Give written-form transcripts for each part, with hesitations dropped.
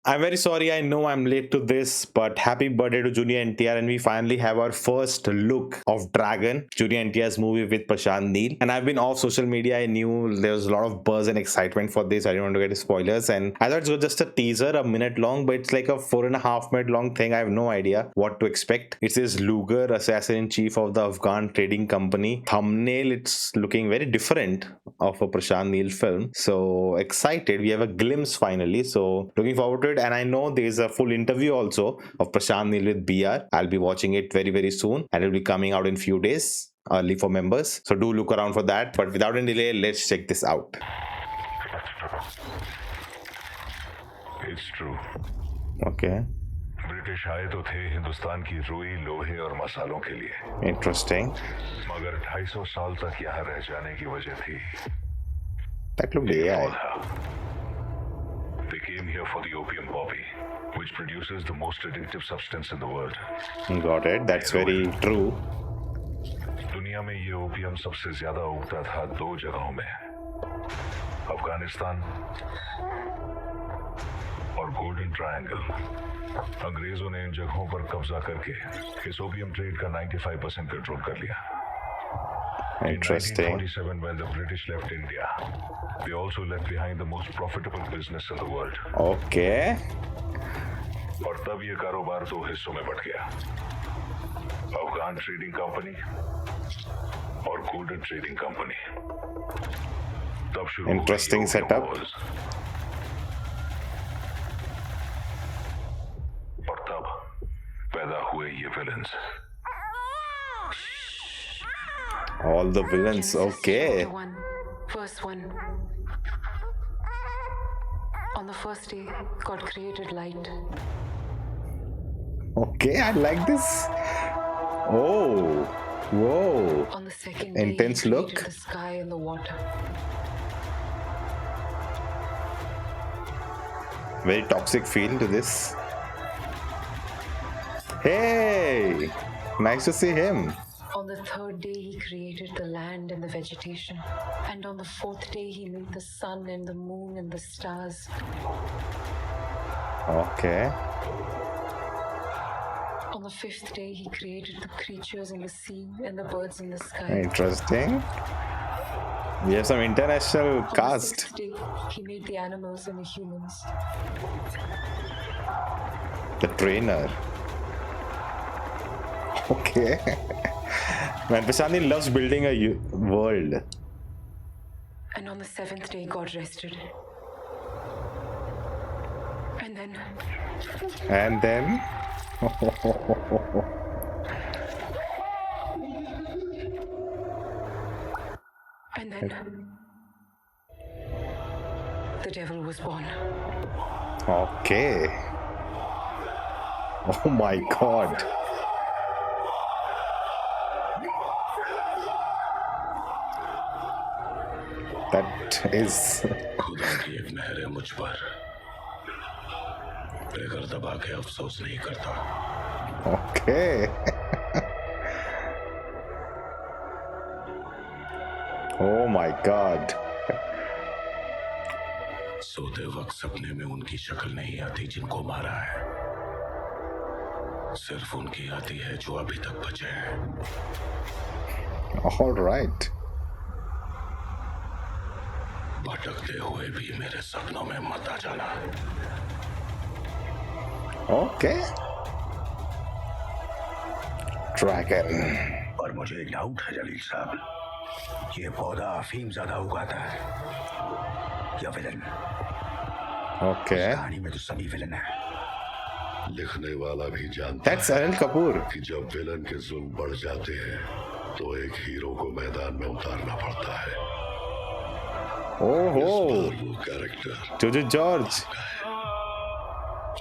I'm very sorry. I know I'm late to this, but happy birthday to Junior NTR. And we finally have our first look of Dragon, Junior NTR's movie with Prashanth Neel. And I've been off social media. I knew there was a lot of buzz and excitement for this. I didn't want to get spoilers. And I thought it was just a teaser, a minute long, but it's like a 4.5 minute long thing. I have no idea what to expect. It says Luger, assassin in chief of the Afghan trading company. Thumbnail, it's looking very different of a Prashanth Neel film. So excited. We have a glimpse finally. So looking forward to it. And I know there's a full interview also of Prashanth Neel with BR. I'll be watching it very, very soon. And it'll be coming out in few days early for members. So do look around for that. But without any delay, let's check this out. It's true. Okay. British आए तो थे हिंदुस्तान की रुई लोहे और मसालों के लिए Interesting. मगर 250 साल तक यहाँ रह जाने की वजह थी That looked AI. They came here for the opium poppy, which produces the most addictive substance in the world. Got it. That's very true. दुनिया में ये ओपियम सबसे ज्यादा उगता था 2 जगहों में, अफगानिस्तान और गोल्डन ट्रायंगल। अंग्रेजों ने इन जगहों पर कब्जा करके इस ओपियम ट्रेड का 95% कंट्रोल कर लिया। Interesting. In 1947, when the British left India, they also left behind the most profitable business in the world. Okay. और तब ये कारोबार 2 हिस्सों में बट गया, अफगान ट्रेडिंग कंपनी और गोल्डन ट्रेडिंग कंपनी। तब शुरू हुई Interesting opium setup. wars। और तब पैदा हुए ये villains. All the villains. Genesis Okay. chapter 1, verse 1. On the first day, God created light. Okay, I like this. Oh, whoa. On the second day, Intense He created look. the sky and the water. Very toxic feel to this. Hey, nice to see him. On the third day, He created the land and the vegetation. And on the fourth day, He made the sun and the moon and the stars. Okay. On the fifth day, He created the creatures in the sea and the birds in the sky. Interesting. We have some international On the cast. sixth day, He made the animals and the humans. The trainer. Okay. Man, Prashanth loves building a world. And on the seventh day, God rested. And then, And then. and then, the devil was born. Okay. Oh my god. That is. खुदा की एक मेहर है मुझ पर, बेगर दबा के अफसोस नहीं करता। Okay. Oh my god. सोते वक्त सपने में उनकी शक्ल नहीं आती जिनको मारा है, सिर्फ उनकी आती है जो अभी तक बचे हैं। All right. भटकते हुए भी मेरे सपनों में मत आ जाना। Okay. Dragon. और मुझे एक डाउट है जलील साहब, ये पौधा अफीम ज्यादा उगाता है या विलन? Okay. कहानी में तो सभी विलन है। लिखने वाला भी जानता That's Anil Kapoor. कि जब विलन के जुल्म बढ़ जाते हैं तो एक हीरो को मैदान में उतारना पड़ता है। Oh, वो कैरेक्टर Jojo George.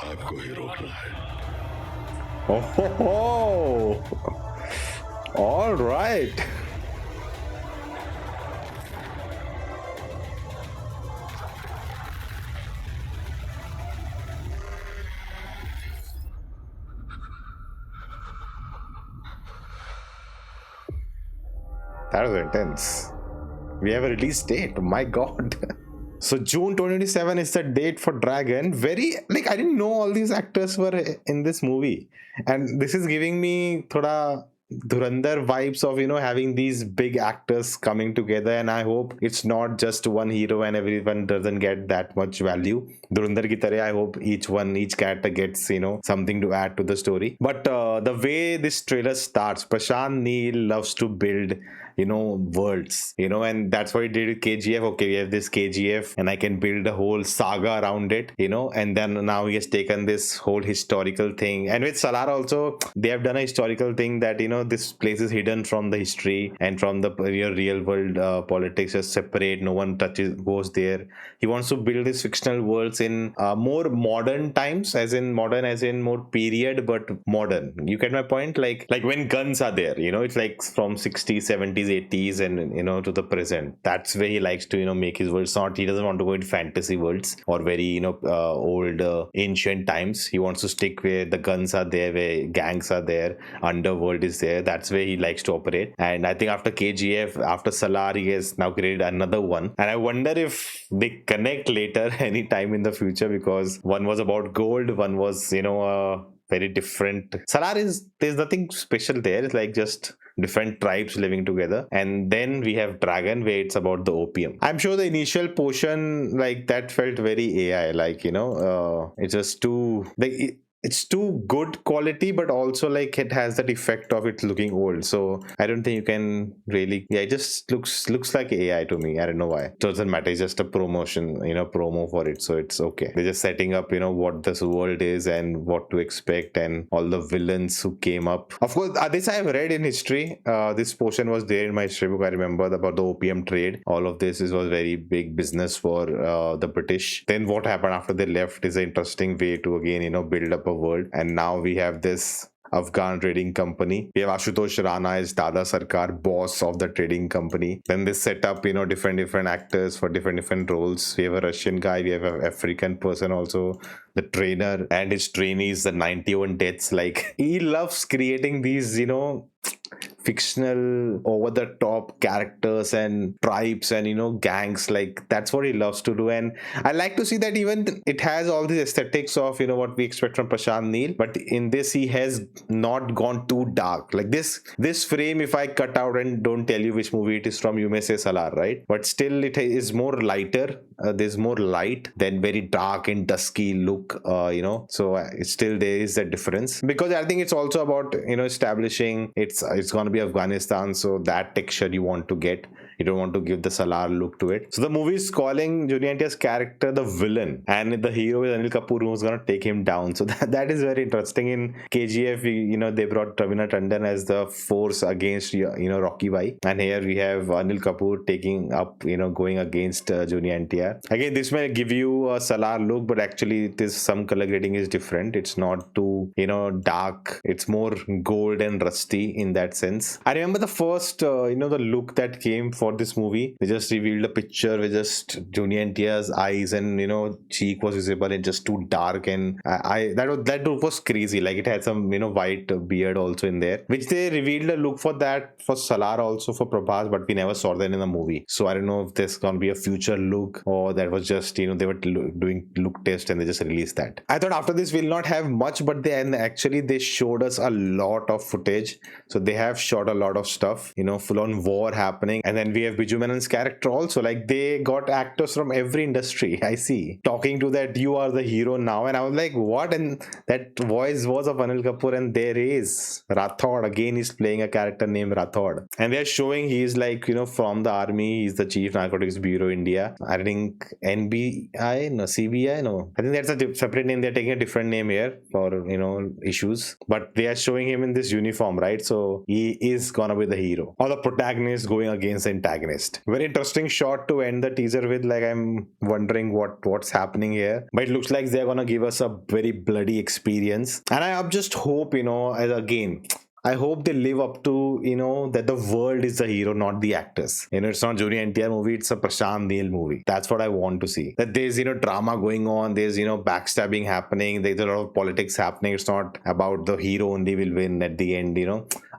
आपको ही रोकना है। Oh. All right. That was intense. We have a release date. My God. So June 2027 is the date for Dragon. Very like I didn't know all these actors were in this movie, and this is giving me thoda Dhurandhar vibes of having these big actors coming together. And I hope it's not just one hero and everyone doesn't get that much value. Dhurandhar ki tarah, I hope each character gets something to add to the story. But the way this trailer starts, Prashant Neel loves to build worlds, and that's what he did with KGF. Okay, we have this KGF and I can build a whole saga around it, and then now he has taken this whole historical thing. And with Salar also, they have done a historical thing that this place is hidden from the history and from the real world politics, is separate. No one goes there. He wants to build these fictional worlds in more modern times, as in more period, but modern. You get my point? Like when guns are there, it's like from 60s, 70s, 80s, and to the present. That's where he likes to make his worlds. Not he doesn't want to go into fantasy worlds or very old ancient times. He wants to stick where the guns are there, where gangs are there, underworld is there. That's where he likes to operate. And I think after KGF, after Salar, he has now created another one. And I wonder if they connect later anytime in the future, because one was about gold, one was very different. Salar there's nothing special there. It's like just different tribes living together. And then we have Dragon, where it's about the opium. I'm sure the initial portion, like, that felt very AI, like, it's just too like it's too good quality, but also like it has that effect of it looking old. So I don't think you can really, it just looks like AI to me. I don't know why. It doesn't matter. It's just a promotion, promo for it. So it's okay. They're just setting up, what this world is and what to expect, and all the villains who came up. Of course, this I have read in history. This portion was there in my history book. I remember about the opium trade. All of this was very big business for the British. Then what happened after they left is an interesting way to again, build up a world. And now we have this Afghan trading company. We have Ashutosh Rana as Dada Sarkar, boss of the trading company. Then they set up, different actors for different roles. We have a Russian guy, we have an African person also, the trainer, and his trainees, the 91 deaths. Like, he loves creating these, fictional over the top characters and tribes and gangs. Like, that's what he loves to do. And I like to see that even it has all these aesthetics of what we expect from Prashant Neel, but in this he has not gone too dark. Like this frame, if I cut out and don't tell you which movie it is from, you may say Salar, right? But still it is more lighter. There's more light than very dark and dusky look, so it's still, there is a difference, because I think it's also about establishing it's going to be Afghanistan, so that texture you want to get. You don't want to give the Salar look to it. So the movie is calling Junior NTR's character the villain, and the hero is Anil Kapoor, who's going to take him down. So that is very interesting. In KGF, they brought Ravina Tandon as the force against Rocky Bhai, and here we have Anil Kapoor taking up going against Junior NTR. Again, this may give you a Salar look, but actually it is, some color grading is different. It's not too dark. It's more gold and rusty in that sense. I remember the first the look that came for this movie. They just revealed a picture with just Junior NTR's eyes, and cheek was visible and just too dark, and that look was crazy. Like, it had some white beard also in there, which they revealed a look for that for Salar also for Prabhas, but we never saw that in the movie. So I don't know if there's gonna be a future look, or that was just they were doing look test and they just released that. I thought after this we'll not have much, but they showed us a lot of footage. So they have shot a lot of stuff, full on war happening. And then we have Biju Menon's character also. Like, they got actors from every industry. I see talking to that, you are the hero now, and I was like, what? And that voice was of Anil Kapoor. And there is Rathod again, he's playing a character named Rathod, and they're showing he's like from the army. He's the Chief Narcotics Bureau India. I think NBI, no, CBI, no, I think that's a separate name. They're taking a different name here for issues, but they are showing him in this uniform, right? So he is gonna be the hero or the protagonist going against the antagonist. Very interesting shot to end the teaser with. Like, I'm wondering what's happening here, but it looks like they're gonna give us a very bloody experience. And I just hope I hope they live up to, that the world is the hero, not the actors. It's not Junior NTR movie, it's a Prashanth Neel movie. That's what I want to see. That there's, drama going on, there's, backstabbing happening, there's a lot of politics happening. It's not about the hero only will win at the end,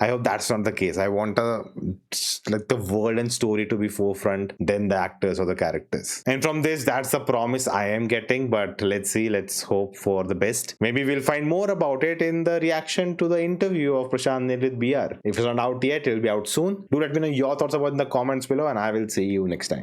I hope that's not the case. I want like the world and story to be forefront than the actors or the characters. And from this, that's the promise I am getting. But let's see. Let's hope for the best. Maybe we'll find more about it in the reaction to the interview of Prashanth Neel with BR. If it's not out yet, it'll be out soon. Do let me know your thoughts about it in the comments below, and I will see you next time.